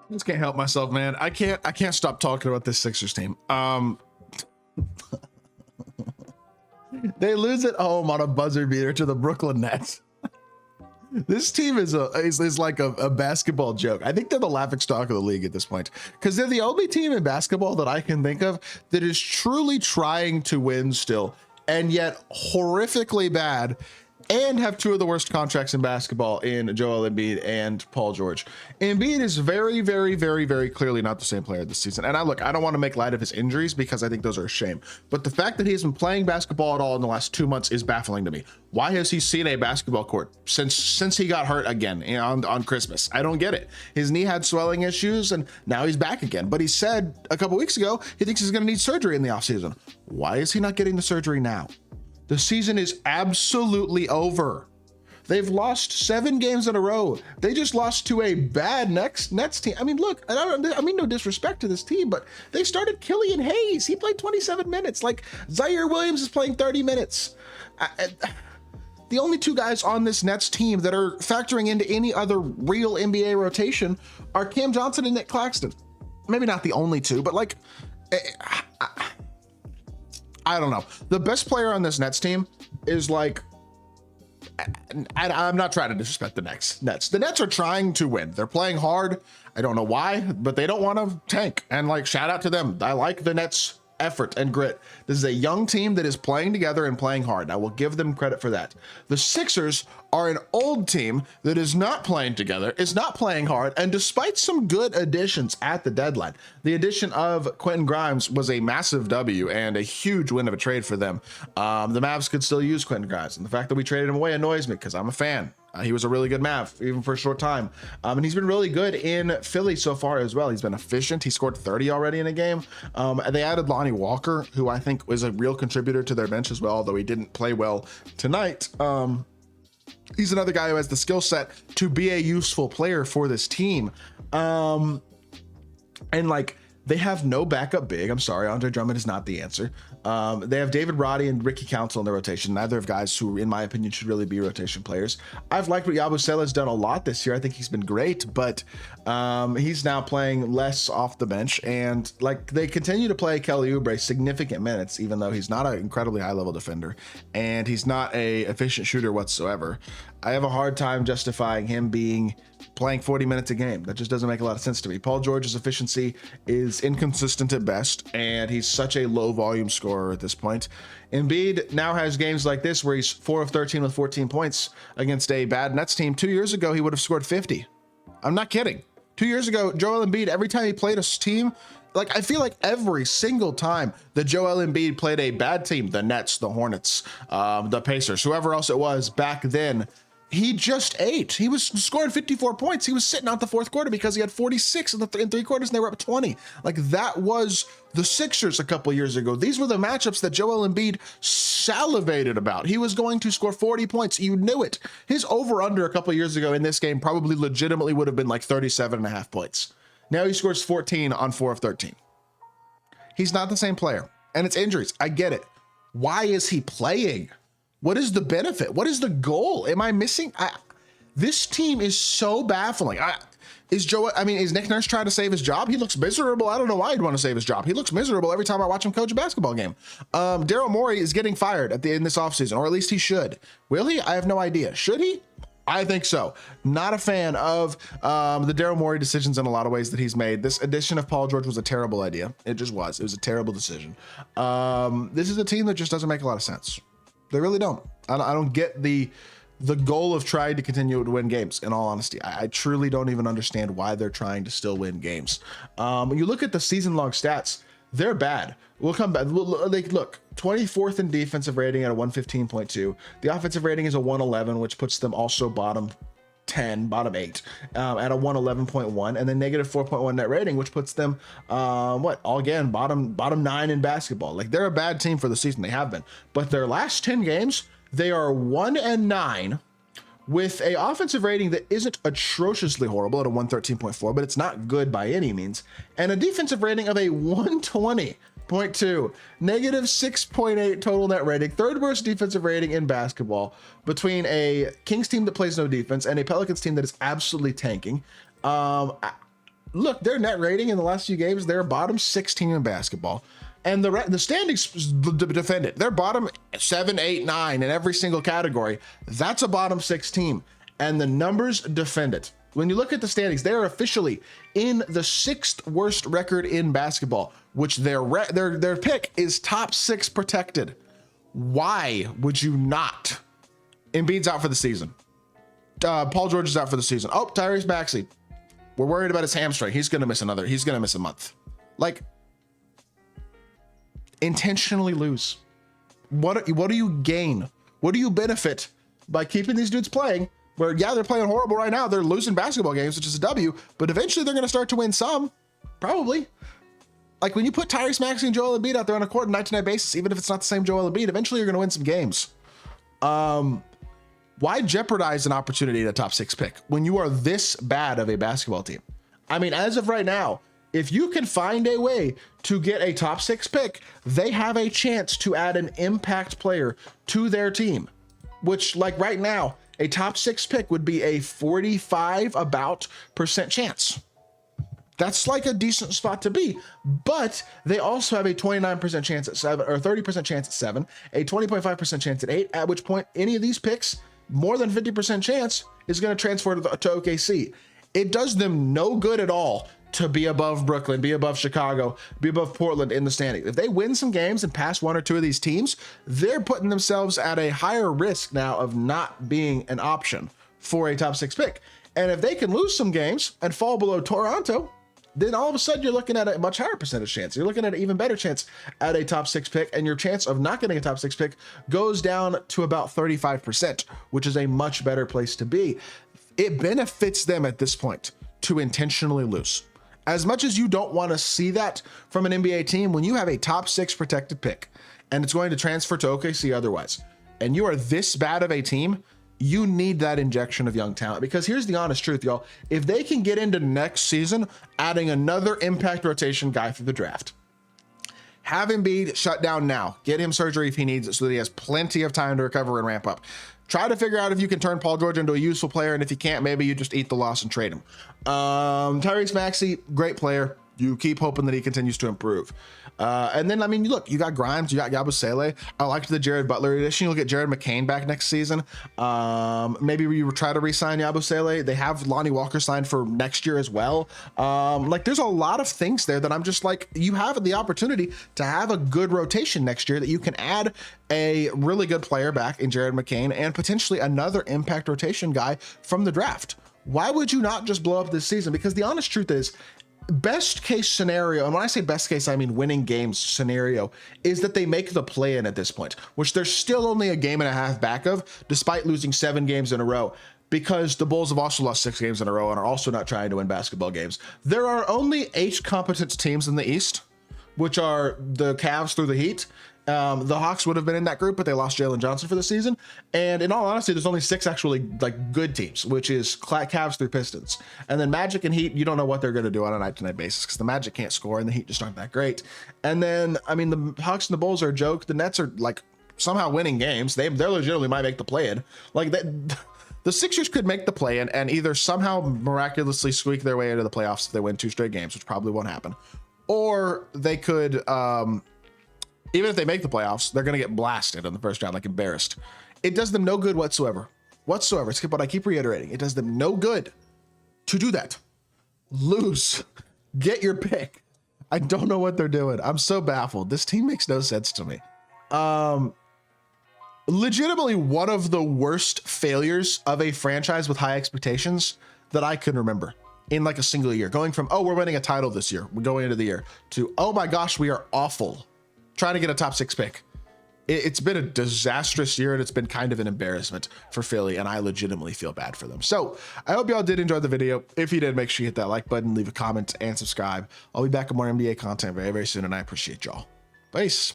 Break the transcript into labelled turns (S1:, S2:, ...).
S1: I just can't help myself, man. I can't stop talking about this Sixers team. They lose at home on a buzzer beater to the Brooklyn Nets. This team is like a basketball joke. I think they're the laughingstock of the league at this point, because they're the only team in basketball that I can think of that is truly trying to win still, and yet horrifically bad, and have two of the worst contracts in basketball in Joel Embiid and Paul George. Embiid is very, very, very, very clearly not the same player this season. And I don't want to make light of his injuries because I think those are a shame. But the fact that he hasn't been playing basketball at all in the last 2 months is baffling to me. Why has he seen a basketball court since he got hurt again on Christmas? I don't get it. His knee had swelling issues and now he's back again. But he said a couple weeks ago he thinks he's going to need surgery in the offseason. Why is he not getting the surgery now? The season is absolutely over. They've lost 7 games in a row. They just lost to a bad Nets team. I mean, look, I mean no disrespect to this team, but they started Killian Hayes. He played 27 minutes. Like, Zaire Williams is playing 30 minutes. The only 2 guys on this Nets team that are factoring into any other real NBA rotation are Cam Johnson and Nick Claxton. Maybe not the only 2, but like, I don't know. The best player on this Nets team is like, I'm not trying to disrespect the Nets. The Nets are trying to win. They're playing hard. I don't know why, but they don't want to tank. And like, shout out to them. I like the Nets' effort and grit. This is a young team that is playing together and playing hard. I will give them credit for that. The Sixers are an old team that is not playing together, is not playing hard, and despite some good additions at the deadline, the addition of Quentin Grimes was a massive W and a huge win of a trade for them. The Mavs could still use Quentin Grimes, and the fact that we traded him away annoys me because I'm a fan. He was a really good Mav, even for a short time. And he's been really good in Philly so far as well. He's been efficient. He scored 30 already in a game. And they added Lonnie Walker, who I think was a real contributor to their bench as well, although he didn't play well tonight. He's another guy who has the skill set to be a useful player for this team. And like, they have no backup big. I'm sorry, Andre Drummond is not the answer. They have David Roddy and Ricky Council in the rotation. Neither of guys who, in my opinion, should really be rotation players. I've liked what Yabusele has done a lot this year. I think he's been great, but he's now playing less off the bench. And like, they continue to play Kelly Oubre significant minutes, even though he's not an incredibly high-level defender and he's not a efficient shooter whatsoever. I have a hard time justifying him playing 40 minutes a game. That just doesn't make a lot of sense to me. Paul George's efficiency is inconsistent at best, and he's such a low volume scorer at this point. Embiid now has games like this where he's 4 of 13 with 14 points against a bad Nets team. 2 years ago, he would have scored 50. I'm not kidding. 2 years ago, Joel Embiid, every time he played a team, like, I feel like every single time that Joel Embiid played a bad team, the Nets, the Hornets, the Pacers, whoever else it was back then, he just ate. He was scoring 54 points. He was sitting out the fourth quarter because he had 46 in 3 quarters and they were up 20. Like, that was the Sixers a couple years ago. These were the matchups that Joel Embiid salivated about. He was going to score 40 points. You knew it. His over-under a couple years ago in this game probably legitimately would have been like 37.5 points. Now he scores 14 on 4 of 13. He's not the same player. And it's injuries. I get it. Why is he playing? What is the benefit? What is the goal? Am I missing? This team is so baffling. Is Nick Nurse trying to save his job? He looks miserable. I don't know why he'd want to save his job. He looks miserable every time I watch him coach a basketball game. Daryl Morey is getting fired in this offseason, or at least he should. Will he? I have no idea. Should he? I think so. Not a fan of the Daryl Morey decisions in a lot of ways that he's made. This addition of Paul George was a terrible idea. It just was. It was a terrible decision. This is a team that just doesn't make a lot of sense. They really don't. I don't get the goal of trying to continue to win games, in all honesty. I truly don't even understand why they're trying to still win games. When you look at the season-long stats, they're bad. We'll come back. Look, 24th in defensive rating at a 115.2. The offensive rating is a 111, which puts them also bottom 10, bottom 8 at a 111.1, and then negative 4.1 net rating, which puts them bottom 9 in basketball. Like, they're a bad team for the season. They have been, but their last 10 games, they are 1-9 with a offensive rating that isn't atrociously horrible at a 113.4, but it's not good by any means, and a defensive rating of a 120.2, negative 6.8 total net rating, third worst defensive rating in basketball between a Kings team that plays no defense and a Pelicans team that is absolutely tanking. look, their net rating in the last few games, they're bottom 6 team in basketball. And the standings defend it. They're bottom 7, 8, 9 in every single category. That's a bottom 6 team. And the numbers defend it. When you look at the standings, they are officially in the 6th worst record in basketball, which their pick is top 6 protected. Why would you not? Embiid's out for the season. Paul George is out for the season. Oh, Tyrese Maxey. We're worried about his hamstring. He's going to miss a month. Like, intentionally lose. What do you gain? What do you benefit by keeping these dudes playing? Where, yeah, they're playing horrible right now. They're losing basketball games, which is a W, but eventually they're going to start to win some, probably. Like, when you put Tyrese Maxey and Joel Embiid out there on a court on a night-to-night basis, even if it's not the same Joel Embiid, eventually you're going to win some games. Why jeopardize an opportunity at a top 6 pick when you are this bad of a basketball team? I mean, as of right now, if you can find a way to get a top 6 pick, they have a chance to add an impact player to their team, which, like, right now, a top 6 pick would be a 45% chance. That's like a decent spot to be, but they also have a 29% chance at 7, or 30% chance at 7, a 20.5% chance at 8, at which point any of these picks, more than 50% chance, is going to transfer to OKC. It does them no good at all to be above Brooklyn, be above Chicago, be above Portland in the standings. If they win some games and pass 1 or 2 of these teams, they're putting themselves at a higher risk now of not being an option for a top 6 pick. And if they can lose some games and fall below Toronto, then all of a sudden you're looking at a much higher percentage chance. You're looking at an even better chance at a top 6 pick, and your chance of not getting a top 6 pick goes down to about 35%, which is a much better place to be. It benefits them at this point to intentionally lose. As much as you don't want to see that from an NBA team, when you have a top 6 protected pick and it's going to transfer to OKC otherwise, and you are this bad of a team, you need that injection of young talent. Because here's the honest truth, y'all. If they can get into next season adding another impact rotation guy through the draft, have Embiid shut down now, get him surgery if he needs it so that he has plenty of time to recover and ramp up. Try to figure out if you can turn Paul George into a useful player, and if you can't, maybe you just eat the loss and trade him. Tyrese Maxey, great player. You keep hoping that he continues to improve. And then, I mean, look, you got Grimes, you got Yabusele. I liked the Jared Butler addition. You'll get Jared McCain back next season. Maybe you try to re-sign Yabusele. They have Lonnie Walker signed for next year as well. Like, there's a lot of things there that I'm just like, you have the opportunity to have a good rotation next year that you can add a really good player back in Jared McCain and potentially another impact rotation guy from the draft. Why would you not just blow up this season? Because the honest truth is, best case scenario, and when I say best case, I mean winning games scenario, is that they make the play-in at this point, which they're still only a game and a half back of, despite losing 7 games in a row, because the Bulls have also lost 6 games in a row and are also not trying to win basketball games. There are only 8 competent teams in the East, which are the Cavs through the Heat. The Hawks would have been in that group, but they lost Jalen Johnson for the season. And in all honesty, there's only 6 actually like good teams, which is Cavs through Pistons. And then Magic and Heat, you don't know what they're going to do on a night-to-night basis because the Magic can't score and the Heat just aren't that great. And then, I mean, the Hawks and the Bulls are a joke. The Nets are like somehow winning games. They're legitimately might make the play-in. Like that. The Sixers could make the play-in and either somehow miraculously squeak their way into the playoffs if they win 2 straight games, which probably won't happen. Or they could, even if they make the playoffs, they're going to get blasted in the first round, like embarrassed. It does them no good whatsoever. It's what I keep reiterating. It does them no good to do that. Lose. Get your pick. I don't know what they're doing. I'm so baffled. This team makes no sense to me. Legitimately one of the worst failures of a franchise with high expectations that I can remember in like a single year. Going from, oh, we're winning a title this year, we're going into the year, to, oh my gosh, we are awful, trying to get a top 6 pick. It's been a disastrous year, and it's been kind of an embarrassment for Philly, and I legitimately feel bad for them. So I hope y'all did enjoy the video. If you did, make sure you hit that like button, leave a comment, and subscribe. I'll be back with more NBA content very, very soon, and I appreciate y'all. Peace.